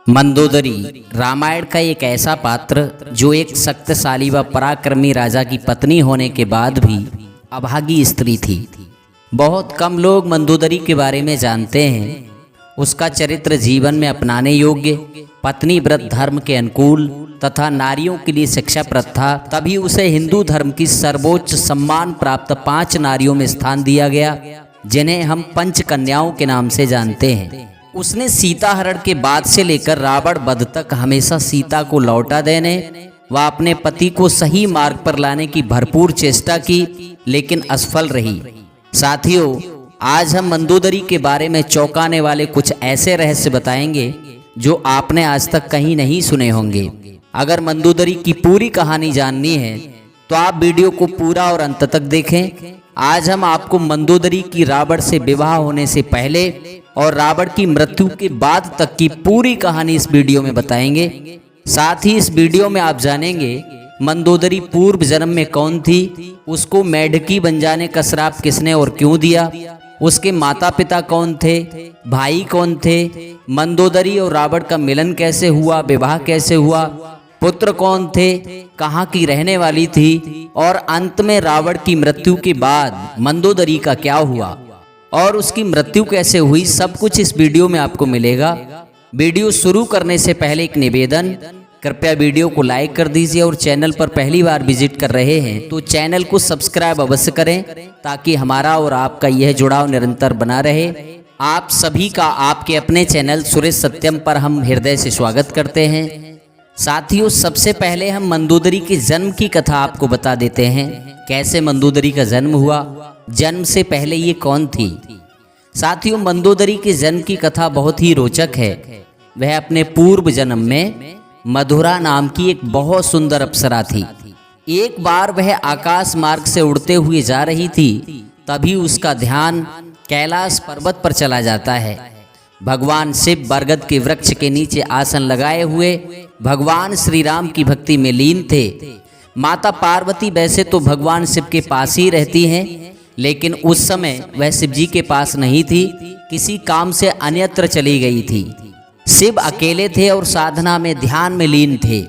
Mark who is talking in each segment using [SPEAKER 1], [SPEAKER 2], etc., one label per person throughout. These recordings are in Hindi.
[SPEAKER 1] मंदोदरी रामायण का एक ऐसा पात्र जो एक शक्तिशाली व पराक्रमी राजा की पत्नी होने के बाद भी अभागी स्त्री थी। बहुत कम लोग मंदोदरी के बारे में जानते हैं। उसका चरित्र जीवन में अपनाने योग्य, पत्नी व्रत धर्म के अनुकूल तथा नारियों के लिए शिक्षाप्रद था। तभी उसे हिंदू धर्म की सर्वोच्च सम्मान प्राप्त 5 नारियों में स्थान दिया गया, जिन्हें हम पंच कन्याओं के नाम से जानते हैं। उसने सीता हरण के बाद से लेकर रावण वध तक हमेशा सीता को लौटा देने व अपने पति को सही मार्ग पर लाने की भरपूर चेष्टा की, लेकिन असफल रही। साथियों, आज हम मंदोदरी के बारे में चौंकाने वाले कुछ ऐसे रहस्य बताएंगे जो आपने आज तक कहीं नहीं सुने होंगे। अगर मंदोदरी की पूरी कहानी जाननी है तो आप वीडियो को पूरा और अंत तक देखें। आज हम आपको मंदोदरी की रावण से विवाह होने से पहले और रावण की मृत्यु के बाद तक की पूरी कहानी इस वीडियो में बताएंगे। साथ ही इस वीडियो में आप जानेंगे मंदोदरी पूर्व जन्म में कौन थी, उसको मेढकी बन जाने का श्राप किसने और क्यों दिया, उसके माता पिता कौन थे, भाई कौन थे, मंदोदरी और रावण का मिलन कैसे हुआ, विवाह कैसे हुआ, पुत्र कौन थे, कहाँ की रहने वाली थी, और अंत में रावण की मृत्यु के बाद मंदोदरी का क्या हुआ और उसकी मृत्यु कैसे हुई, सब कुछ इस वीडियो में आपको मिलेगा। वीडियो शुरू करने से पहले एक निवेदन, कृपया वीडियो को लाइक कर दीजिए और चैनल पर पहली बार विजिट कर रहे हैं तो चैनल को सब्सक्राइब अवश्य करें ताकि हमारा और आपका यह जुड़ाव निरंतर बना रहे। आप सभी का आपके अपने चैनल सुरेश सत्यम पर हम हृदय से स्वागत करते हैं। साथियों, सबसे पहले हम मंदोदरी के जन्म की कथा आपको बता देते हैं। कैसे मंदोदरी का जन्म हुआ, जन्म से पहले ये कौन थी। साथियों, मंदोदरी के जन्म की कथा बहुत ही रोचक है। वह अपने पूर्व जन्म में मधुरा नाम की एक बहुत सुंदर अप्सरा थी। एक बार वह आकाश मार्ग से उड़ते हुए जा रही थी, तभी उसका ध्यान कैलाश पर्वत पर चला जाता है। भगवान शिव बरगद के वृक्ष के नीचे आसन लगाए हुए भगवान श्री राम की भक्ति में लीन थे। माता पार्वती वैसे तो भगवान शिव के पास ही रहती हैं, लेकिन उस समय वह शिव जी के पास नहीं थी, किसी काम से अन्यत्र चली गई थी। शिव अकेले थे और साधना में ध्यान में लीन थे।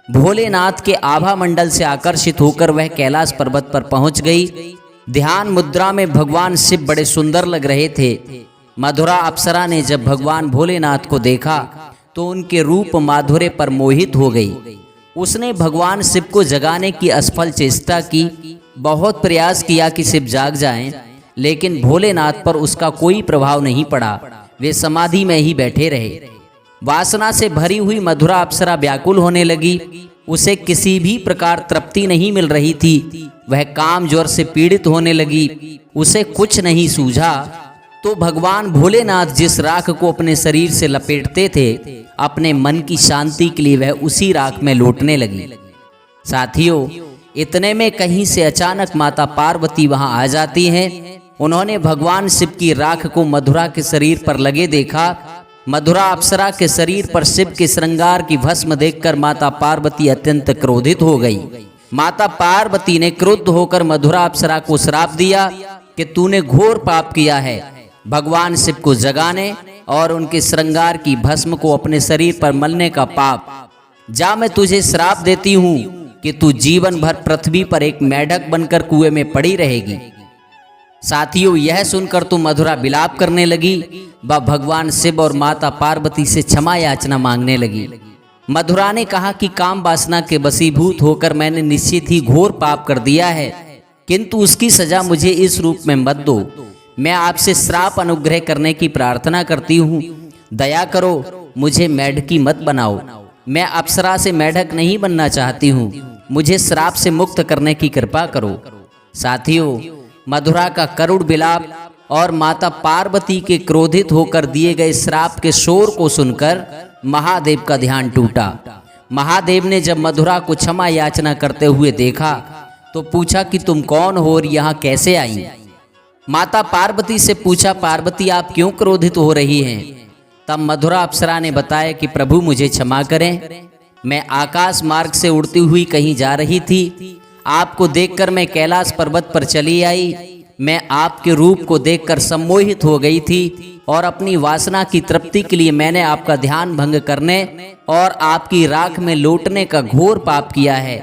[SPEAKER 1] भोलेनाथ के आभा मंडल से आकर्षित होकर वह कैलाश पर्वत पर पहुंच गई। ध्यान मुद्रा में भगवान शिव बड़े सुंदर लग रहे थे। मधुरा अप्सरा ने जब भगवान भोलेनाथ को देखा तो उनके रूप माधुर्य पर मोहित हो गई। उसने भगवान शिव को जगाने की असफल चेष्टा की, बहुत प्रयास किया कि शिव जाग जाएं, लेकिन भोलेनाथ पर उसका कोई प्रभाव नहीं पड़ा। वे समाधि में ही बैठे रहे। वासना से भरी हुई मधुरा अप्सरा व्याकुल होने लगी। उसे किसी भी प्रकार तृप्ति नहीं मिल रही थी। वह काम ज्वर से पीड़ित होने लगी। उसे कुछ नहीं सूझा तो भगवान भोलेनाथ जिस राख को अपने शरीर से लपेटते थे, अपने मन की शांति के लिए वह उसी राख में लौटने लगी। साथियों, इतने में कहीं से अचानक माता पार्वती वहां आ जाती हैं। उन्होंने भगवान शिव की राख को मधुरा के शरीर पर लगे देखा। मधुरा अप्सरा के शरीर पर शिव के श्रृंगार की भस्म देखकर माता पार्वती अत्यंत क्रोधित हो गई। माता पार्वती ने क्रुद्ध होकर मधुरा अप्सरा को श्राप दिया कि तूने घोर पाप किया है। भगवान शिव को जगाने और उनके श्रृंगार की भस्म को अपने शरीर पर मलने का पाप। जा, मैं तुझे श्राप देती हूँ कि तू जीवन भर पृथ्वी पर एक मेढक बनकर कुएं में पड़ी रहेगी। साथियों, यह सुनकर तो मधुरा विलाप करने लगी। वह भगवान शिव और माता पार्वती से क्षमा याचना मांगने लगी। मधुरा ने कहा कि काम वासना के वशीभूत होकर मैंने निश्चित ही घोर पाप कर दिया है, किंतु उसकी सजा मुझे इस रूप में मत दो। मैं आपसे श्राप अनुग्रह करने की प्रार्थना करती हूँ। दया करो, मुझे मेढकी मत बनाओ। मैं अप्सरा से मेढक नहीं बनना चाहती हूँ। मुझे श्राप से मुक्त करने की कृपा करो। साथियों, मधुरा का करुण विलाप और माता पार्वती के क्रोधित होकर दिए गए श्राप के शोर को सुनकर महादेव का ध्यान टूटा। महादेव ने जब मधुरा को क्षमा याचना करते हुए देखा तो पूछा कि तुम कौन हो और यहाँ कैसे आई। माता पार्वती से पूछा, पार्वती आप क्यों क्रोधित हो रही हैं। तब मधुरा अप्सरा ने बताया कि प्रभु मुझे क्षमा करें, मैं आकाश मार्ग से उड़ती हुई कहीं जा रही थी। आपको देखकर मैं कैलाश पर्वत पर चली आई। मैं आपके रूप को देखकर सम्मोहित हो गई थी और अपनी वासना की तृप्ति के लिए मैंने आपका ध्यान भंग करने और आपकी राख में लौटने का घोर पाप किया है।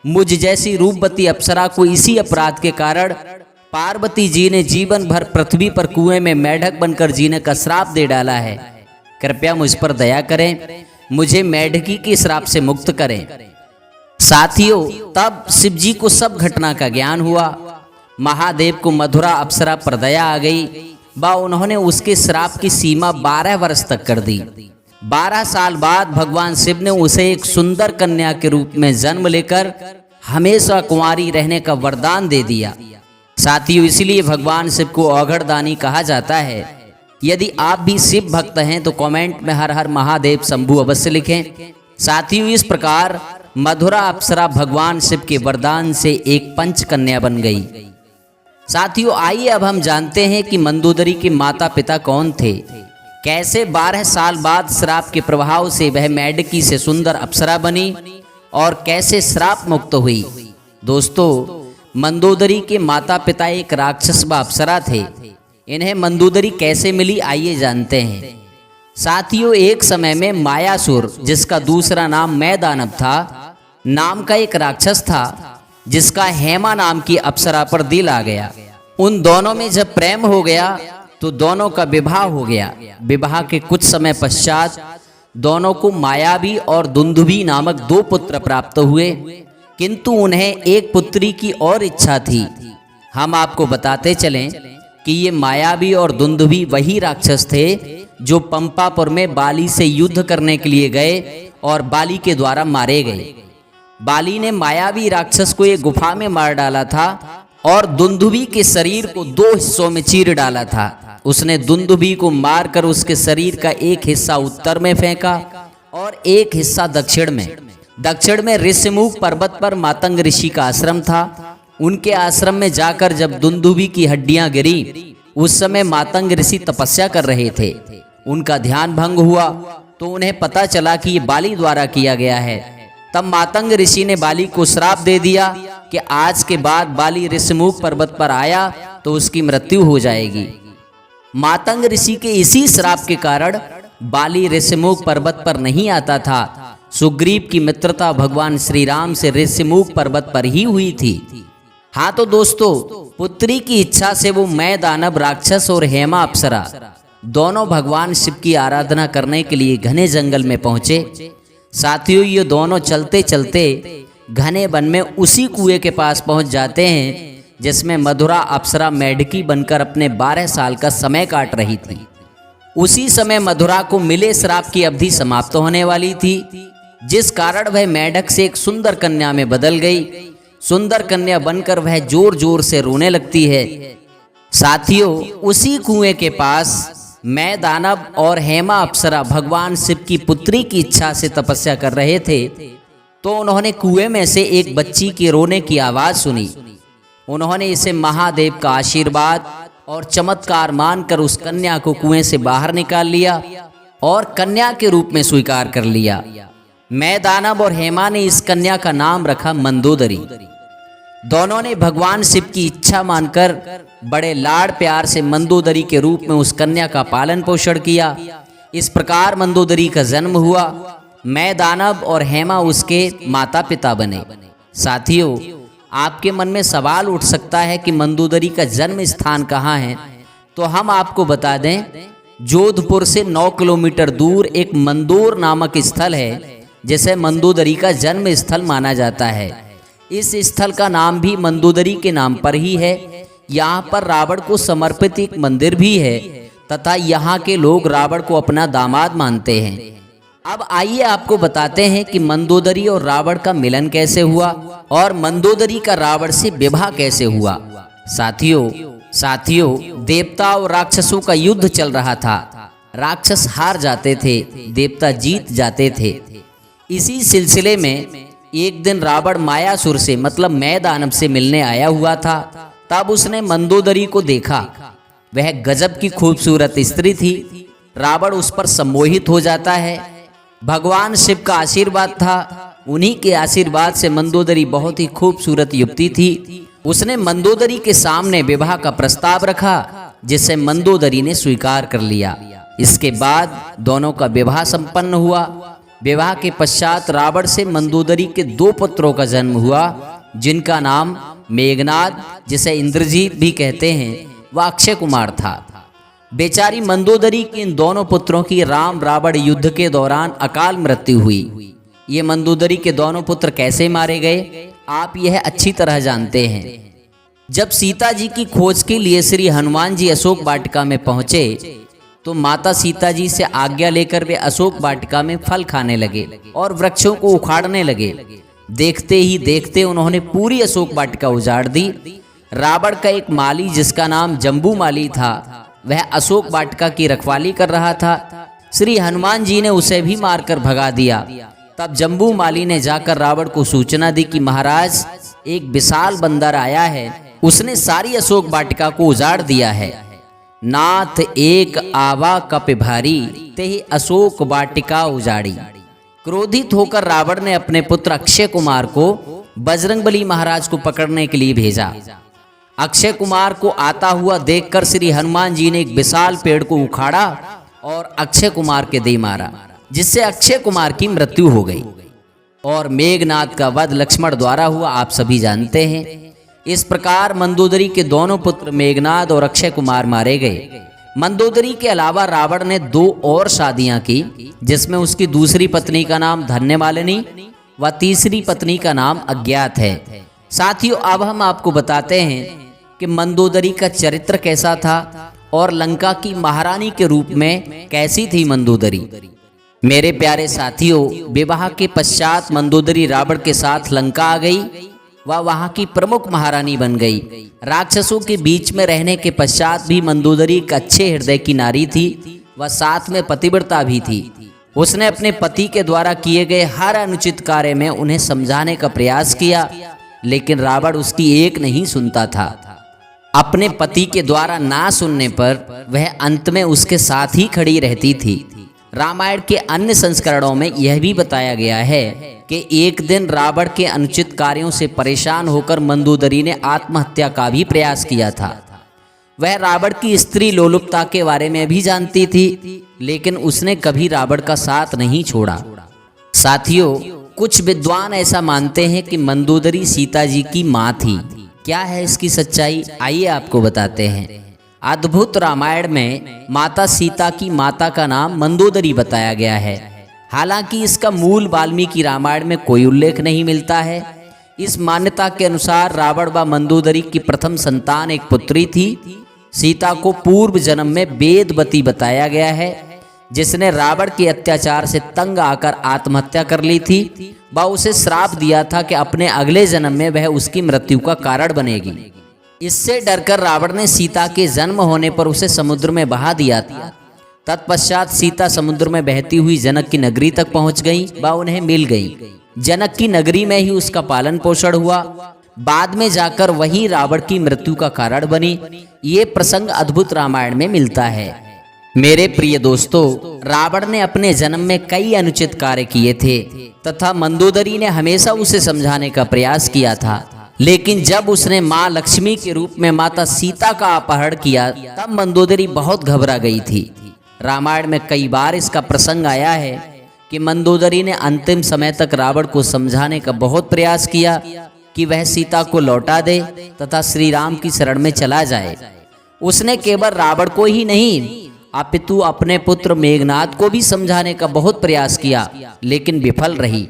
[SPEAKER 1] मुझ जैसी रूपवती अप्सरा को इसी अपराध के कारण पार्वती जी ने जीवन भर पृथ्वी पर कुएं में मेढक बनकर जीने का श्राप दे डाला है। कृपया मुझ पर दया करें, मुझे मेढकी के श्राप से मुक्त करें। साथियों, तब शिव जी को सब घटना का ज्ञान हुआ। महादेव को मधुरा अप्सरा पर दया आ गई व उन्होंने उसके श्राप की सीमा 12 वर्ष तक कर दी। 12 साल बाद भगवान शिव ने उसे एक सुंदर कन्या के रूप में जन्म लेकर हमेशा कुंवारी रहने का वरदान दे दिया। साथियों, इसलिए भगवान शिव को औघड़दानी कहा जाता है। यदि आप भी शिव भक्त हैं तो कमेंट में हर हर महादेव शंभु अवश्य लिखें। साथियों, इस प्रकार मधुरा अप्सरा भगवान शिव के वरदान से एक पंच कन्या बन गई। साथियों, आइए अब हम जानते हैं कि मंदोदरी के माता पिता कौन थे, कैसे 12 साल बाद श्राप के प्रभाव से वह मेढकी से सुंदर अप्सरा बनी और कैसे श्राप मुक्त हुई। दोस्तों, मंदोदरी के माता पिता एक राक्षस व अप्सरा थे। इन्हें मंदोदरी कैसे मिली, आइए जानते हैं। साथियों, एक समय में मायासुर, जिसका दूसरा नाम मैदानव था, नाम का एक राक्षस था जिसका हेमा नाम की अप्सरा पर दिल आ गया। उन दोनों में जब प्रेम हो गया तो दोनों का विवाह हो गया। विवाह के कुछ समय पश्चात दोनों को मायावी और दुंदुभी नामक 2 पुत्र प्राप्त हुए, किंतु उन्हें एक पुत्री की और इच्छा थी। हम आपको बताते चलें कि ये मायावी और दुंदुभी वही राक्षस थे जो पंपापुर में बाली से युद्ध करने के लिए गए और बाली के द्वारा मारे गए। बाली ने मायावी राक्षस को एक गुफा में मार डाला था और दुंदुभी के शरीर को 2 हिस्सों में चीर डाला था। उसने दुंदुभी को मारकर उसके शरीर का एक हिस्सा उत्तर में फेंका और एक हिस्सा दक्षिण में। दक्षिण में ऋषिमुख पर्वत पर मातंग ऋषि का आश्रम था। उनके आश्रम में जाकर जब दुंदुभी की हड्डियां गिरी, उस समय मातंग ऋषि तपस्या कर रहे थे। उनका ध्यान भंग हुआ तो उन्हें पता चला कि ये बाली द्वारा किया गया है। तब मातंग ऋषि ने बाली को श्राप दे दिया कि आज के बाद बाली ऋषिमुख पर्वत पर आया तो उसकी मृत्यु हो जाएगी। मातंग ऋषि के इसी श्राप के कारण बाली ऋषिमुख पर्वत पर नहीं आता था। सुग्रीव की मित्रता भगवान श्री राम से ऋषिमुख पर्वत पर ही हुई थी। हाँ तो दोस्तों, पुत्री की इच्छा से वो मैदानव राक्षस और हेमा अप्सरा दोनों भगवान शिव की आराधना करने के लिए घने जंगल में पहुंचे। साथियों, ये दोनों चलते चलते घने वन में उसी कुएं के पास पहुंच जाते हैं जिसमें मधुरा अप्सरा मेढकी बनकर अपने 12 साल का समय काट रही थी। उसी समय मधुरा को मिले श्राप की अवधि समाप्त होने वाली थी, जिस कारण वह मेढक से एक सुंदर कन्या में बदल गई। सुंदर कन्या बनकर वह जोर जोर से रोने लगती है। साथियों, उसी कुएं के पास मैदानव और हेमा अप्सरा भगवान शिव की पुत्री की इच्छा से तपस्या कर रहे थे तो उन्होंने कुएं में से एक बच्ची के रोने की आवाज सुनी। उन्होंने इसे महादेव का आशीर्वाद और चमत्कार मानकर उस कन्या को कुएं से बाहर निकाल लिया और कन्या के रूप में स्वीकार कर लिया। मैदानव और हेमा ने इस कन्या का नाम रखा मंदोदरी। दोनों ने भगवान शिव की इच्छा मानकर बड़े लाड़ प्यार से मंदोदरी के रूप में उस कन्या का पालन पोषण किया। इस प्रकार मंदोदरी का जन्म हुआ। मैदानव और हेमा उसके माता पिता बने। साथियों, आपके मन में सवाल उठ सकता है कि मंदोदरी का जन्म स्थान कहाँ है, तो हम आपको बता दें, जोधपुर से 9 किलोमीटर दूर एक मंदोर नामक स्थल है जिसे मंदोदरी का जन्म स्थल माना जाता है। इस स्थल का नाम भी मंदोदरी के नाम पर ही है। यहाँ पर रावण को समर्पित एक मंदिर भी है तथा यहाँ के लोग रावण को अपना दामाद मानते हैं। अब आइए आपको बताते हैं कि मंदोदरी और रावण का मिलन कैसे हुआ और मंदोदरी का रावण से विवाह कैसे हुआ। साथियों, देवता और राक्षसों का युद्ध चल रहा था। राक्षस हार जाते थे, देवता जीत जाते थे। इसी सिलसिले में एक दिन रावण मायासुर से मतलब मैदानव से मिलने आया हुआ था। तब उसने मंदोदरी को देखा। वह गजब की खूबसूरत स्त्री थी। रावण उस पर सम्मोहित हो जाता है। भगवान शिव का आशीर्वाद था। उन्हीं के आशीर्वाद से मंदोदरी बहुत ही खूबसूरत युवती थी। उसने मंदोदरी के सामने विवाह का प्रस्ताव रखा, जिसे मंदोदरी ने स्वीकार कर लिया। इसके बाद दोनों का विवाह संपन्न हुआ। विवाह के पश्चात रावण से मंदोदरी के 2 पुत्रों का जन्म हुआ, जिनका नाम मेघनाद, जिसे इंद्रजीत भी कहते हैं, व अक्षय कुमार था। बेचारी मंदोदरी के इन दोनों पुत्रों की राम रावण युद्ध के दौरान अकाल मृत्यु हुई। ये मंदोदरी के दोनों पुत्र कैसे मारे गए, आप यह अच्छी तरह जानते हैं। जब सीता जी की खोज के लिए श्री हनुमान जी अशोक वाटिका में पहुंचे, तो माता सीता जी से आज्ञा लेकर वे अशोक वाटिका में फल खाने लगे और वृक्षों को उखाड़ने लगे। देखते ही देखते उन्होंने पूरी अशोक वाटिका उजाड़ दी। रावण का एक माली, जिसका नाम जम्बू माली था, वह अशोक वाटिका की रखवाली कर रहा था। श्री हनुमान जी ने उसे भी मारकर भगा दिया। तब जम्बू माली ने जाकर रावण को सूचना दी कि महाराज, एक विशाल बंदर आया है, उसने सारी अशोक वाटिका को उजाड़ दिया है। नाथ एक आवा कप भारी, तेहि अशोक वाटिका उजाड़ी। क्रोधित होकर रावण ने अपने पुत्र अक्षय कुमार को बजरंगबली महाराज को पकड़ने के लिए भेजा। अक्षय कुमार को आता हुआ देखकर श्री हनुमान जी ने एक विशाल पेड़ को उखाड़ा और अक्षय कुमार के दे मारा, जिससे अक्षय कुमार की मृत्यु हो गई। और मेघनाद का वध लक्ष्मण द्वारा हुआ, आप सभी जानते हैं। इस प्रकार मंदोदरी के दोनों पुत्र मेघनाद और अक्षय कुमार मारे गए। मंदोदरी के अलावा रावण ने 2 और शादियां की, जिसमें उसकी दूसरी पत्नी का नाम धन्यमालिनी व तीसरी पत्नी का नाम अज्ञात है। साथियों, अब हम आपको बताते हैं कि मंदोदरी का चरित्र कैसा था और लंका की महारानी के रूप में कैसी थी मंदोदरी। मेरे प्यारे साथियों, विवाह के पश्चात मंदोदरी रावण के साथ लंका आ गई। वह वहाँ की प्रमुख महारानी बन गई। राक्षसों के बीच में रहने के पश्चात भी मंदोदरी एक अच्छे हृदय की नारी थी। वह साथ में पतिव्रता भी थी। उसने अपने पति के द्वारा किए गए हर अनुचित कार्य में उन्हें समझाने का प्रयास किया, लेकिन रावण उसकी एक नहीं सुनता था। अपने पति के द्वारा ना सुनने पर वह अंत में उसके साथ ही खड़ी रहती थी। रामायण के अन्य संस्करणों में यह भी बताया गया है कि एक दिन रावण के अनुचित कार्यों से परेशान होकर मंदोदरी ने आत्महत्या का भी प्रयास किया था। वह रावण की स्त्री लोलुपता के बारे में भी जानती थी, लेकिन उसने कभी रावण का साथ नहीं छोड़ा। साथियों, कुछ विद्वान ऐसा मानते हैं कि मंदोदरी सीता जी की माँ थी। क्या है इसकी सच्चाई, आइए आपको बताते हैं। अद्भुत रामायण में माता सीता की माता का नाम मंदोदरी बताया गया है। हालांकि इसका मूल वाल्मीकि रामायण में कोई उल्लेख नहीं मिलता है। इस मान्यता के अनुसार रावण व मंदोदरी की प्रथम संतान एक पुत्री थी। सीता को पूर्व जन्म में वेदवती बताया गया है, जिसने रावण के अत्याचार से तंग आकर आत्महत्या कर ली थी। वह उसे श्राप दिया था कि अपने अगले जन्म में वह उसकी मृत्यु का कारण बनेगी। इससे डरकर रावण ने सीता के जन्म होने पर उसे समुद्र में बहा दिया था। तत्पश्चात सीता समुद्र में बहती हुई जनक की नगरी तक पहुंच गई व उन्हें मिल गई। जनक की नगरी में ही उसका पालन पोषण हुआ। बाद में जाकर वही रावण की मृत्यु का कारण बनी। ये प्रसंग अद्भुत रामायण में मिलता है। मेरे प्रिय दोस्तों, रावण ने अपने जन्म में कई अनुचित कार्य किए थे तथा मंदोदरी ने हमेशा उसे समझाने का प्रयास किया था। लेकिन जब उसने माँ लक्ष्मी के रूप में माता सीता का अपहरण किया, तब मंदोदरी बहुत घबरा गई थी। रामायण में कई बार इसका प्रसंग आया है कि मंदोदरी ने अंतिम समय तक रावण को समझाने का बहुत प्रयास किया कि वह सीता को लौटा दे तथा श्री राम की शरण में चला जाए। उसने केवल रावण को ही नहीं, अपितु अपने पुत्र मेघनाद को भी समझाने का बहुत प्रयास किया, लेकिन विफल रही।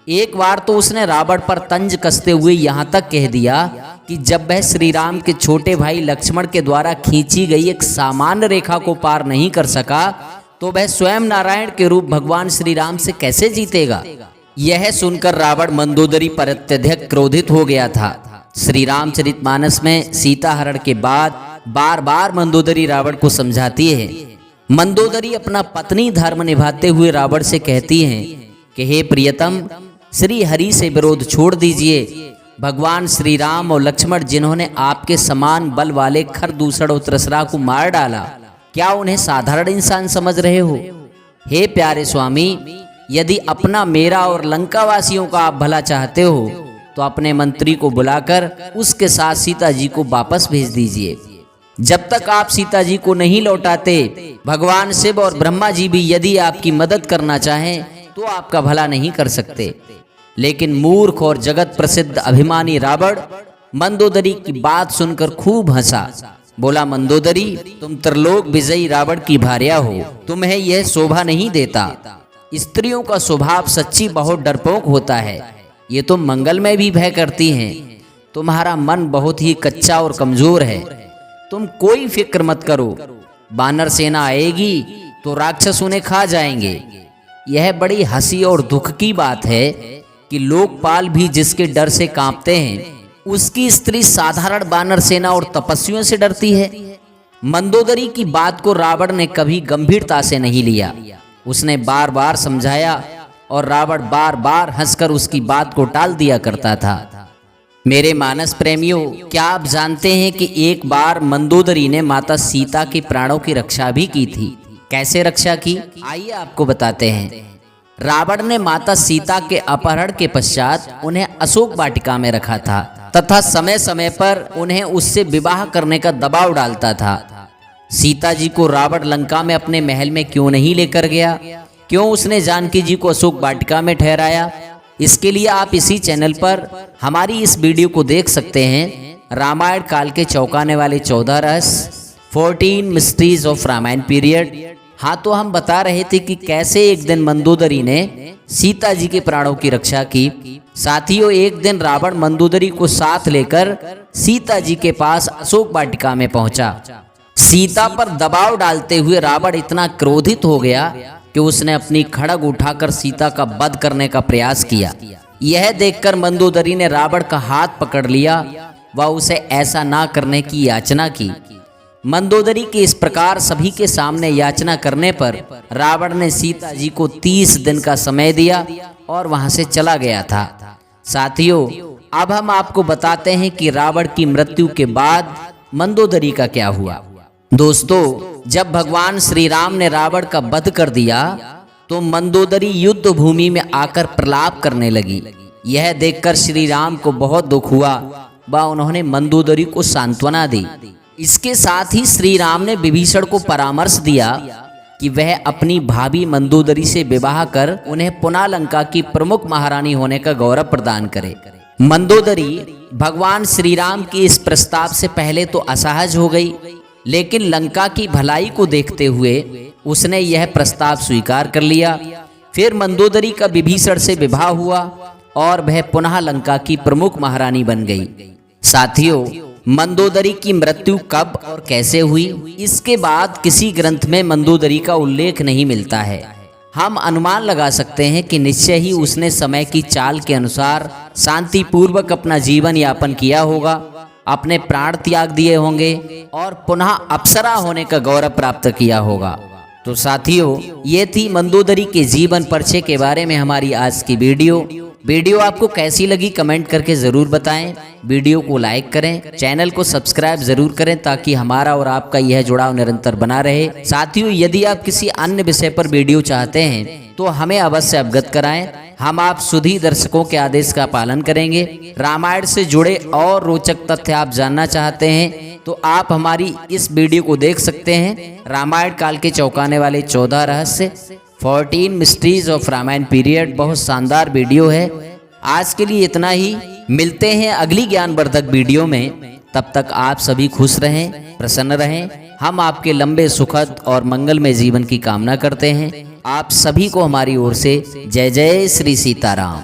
[SPEAKER 1] एक बार तो उसने रावण पर तंज कसते हुए यहाँ तक कह दिया कि जब वह श्री राम के छोटे भाई लक्ष्मण के द्वारा खींची गई एक सामान्य रेखा को पार नहीं कर सका, तो वह स्वयं नारायण के रूप भगवान श्री राम से कैसे जीतेगा। यह सुनकर रावण मंदोदरी पर अत्यधिक क्रोधित हो गया था। श्री रामचरितमानस में सीता हरण के बाद बार बार मंदोदरी रावण को समझाती है। मंदोदरी अपना पत्नी धर्म निभाते हुए रावण से कहती हैं कि हे प्रियतम, श्री हरि से विरोध छोड़ दीजिए। भगवान श्री राम और लक्ष्मण जिन्होंने आपके समान बल वाले खरदूषण और त्रसरा को मार डाला, क्या उन्हें साधारण इंसान समझ रहे हो? हे प्यारे स्वामी, यदि अपना, मेरा और लंका वासियों का आप भला चाहते हो तो अपने मंत्री को बुलाकर उसके साथ सीता जी को वापस भेज दीजिए। जब तक आप सीता जी को नहीं लौटाते, भगवान शिव और ब्रह्मा जी भी यदि आपकी मदद करना चाहें तो आपका भला नहीं कर सकते। लेकिन मूर्ख और जगत प्रसिद्ध अभिमानी रावण मंदोदरी की बात सुनकर खूब हंसा। बोला, मंदोदरी, तुम त्रिलोक विजयी रावण की भार्या हो, तुम्हें यह शोभा नहीं देता। स्त्रियों का स्वभाव सच्ची बहुत डरपोक होता है। ये तुम मंगल में भी भय करती हैं। तुम्हारा मन बहुत ही कच्चा और कमजोर है। तुम कोई फिक्र मत करो, बानर सेना आएगी तो राक्षस उन्हें खा जाएंगे। यह बड़ी हंसी और दुख की बात है कि लोकपाल भी जिसके डर से कांपते हैं, उसकी स्त्री साधारण बानर सेना और तपस्वियों से डरती है। मंदोदरी की बात को रावण ने कभी गंभीरता से नहीं लिया। उसने बार बार समझाया और रावण बार बार हंसकर उसकी बात को टाल दिया करता था। मेरे मानस प्रेमियों, क्या आप जानते हैं कि एक बार मंदोदरी ने माता सीता के प्राणों की रक्षा भी की थी? कैसे रक्षा की, आइए आपको बताते हैं। रावण ने माता सीता के अपहरण के पश्चात उन्हें अशोक वाटिका में रखा था तथा समय समय पर उन्हें उससे विवाह करने का दबाव डालता था। सीता जी को रावण लंका में अपने महल में क्यों नहीं लेकर गया? क्यों उसने जानकी जी को अशोक वाटिका में ठहराया? इसके लिए आप इसी चैनल पर हमारी इस वीडियो को देख सकते हैं। रामायण काल के चौंकाने वाले 14 रहस्य, 14 मिस्ट्रीज ऑफ रामायण पीरियड। हाँ, तो हम बता रहे थे कि कैसे एक दिन मंदोदरी ने सीता जी के प्राणों की रक्षा की। साथियों, एक दिन रावण मंदोदरी को साथ लेकर सीता जी के पास अशोक वाटिका में पहुंचा। सीता पर दबाव डालते हुए रावण इतना क्रोधित हो गया कि उसने अपनी खड़ग उठाकर सीता का वध करने का प्रयास किया। यह देखकर मंदोदरी ने रावण का हाथ पकड़ लिया व उसे ऐसा ना करने की याचना की। मंदोदरी के इस प्रकार सभी के सामने याचना करने पर रावण ने सीता जी को 30 दिन का समय दिया और वहां से चला गया था। साथियों, अब हम आपको बताते हैं कि रावण की मृत्यु के बाद मंदोदरी का क्या हुआ। दोस्तों, जब भगवान श्री राम ने रावण का वध कर दिया तो मंदोदरी युद्ध भूमि में आकर प्रलाप करने लगी। यह देखकर श्री राम को बहुत दुख हुआ व उन्होंने मंदोदरी को सांत्वना दी। इसके साथ ही श्री राम ने विभीषण को परामर्श दिया कि वह अपनी भाभी मंदोदरी से विवाह कर उन्हें पुनः लंका की प्रमुख महारानी होने का गौरव प्रदान करे। मंदोदरी भगवान श्री राम के इस प्रस्ताव से पहले तो असहज हो गई, लेकिन लंका की भलाई को देखते हुए उसने यह प्रस्ताव स्वीकार कर लिया। फिर मंदोदरी का विभीषण से विवाह हुआ और वह पुनः लंका की प्रमुख महारानी बन गई। साथियों, मंदोदरी की मृत्यु कब और कैसे हुई, इसके बाद किसी ग्रंथ में मंदोदरी का उल्लेख नहीं मिलता है। हम अनुमान लगा सकते हैं कि निश्चय ही उसने समय की चाल के अनुसार शांतिपूर्वक अपना जीवन यापन किया होगा, अपने प्राण त्याग दिए होंगे और पुनः अप्सरा होने का गौरव प्राप्त किया होगा। तो साथियों, ये थी मंदोदरी के जीवन परिचय के बारे में हमारी आज की वीडियो आपको कैसी लगी कमेंट करके ज़रूर बताएं। वीडियो को लाइक करें, चैनल को सब्सक्राइब ज़रूर करें ताकि हमारा और आपका यह जुड़ाव निरंतर बना रहे। साथियों, यदि आप किसी अन्य विषय पर वीडियो चाहते हैं तो हमें अवश्य अवगत कराएं। हम आप सुधी दर्शकों के आदेश का पालन करेंगे। रामायण से जुड़े और रोचक तथ्य आप जानना चाहते हैं तो आप हमारी इस वीडियो को देख सकते हैं। रामायण काल के चौंकाने वाले 14 रहस्य, 14 मिस्ट्रीज ऑफ रामायण पीरियड। बहुत शानदार वीडियो है। आज के लिए इतना ही। मिलते हैं अगली ज्ञानवर्धक वीडियो में। तब तक आप सभी खुश रहें, प्रसन्न रहें। हम आपके लंबे, सुखद और मंगलमय जीवन की कामना करते हैं। आप सभी को हमारी ओर से जय जय श्री सीताराम।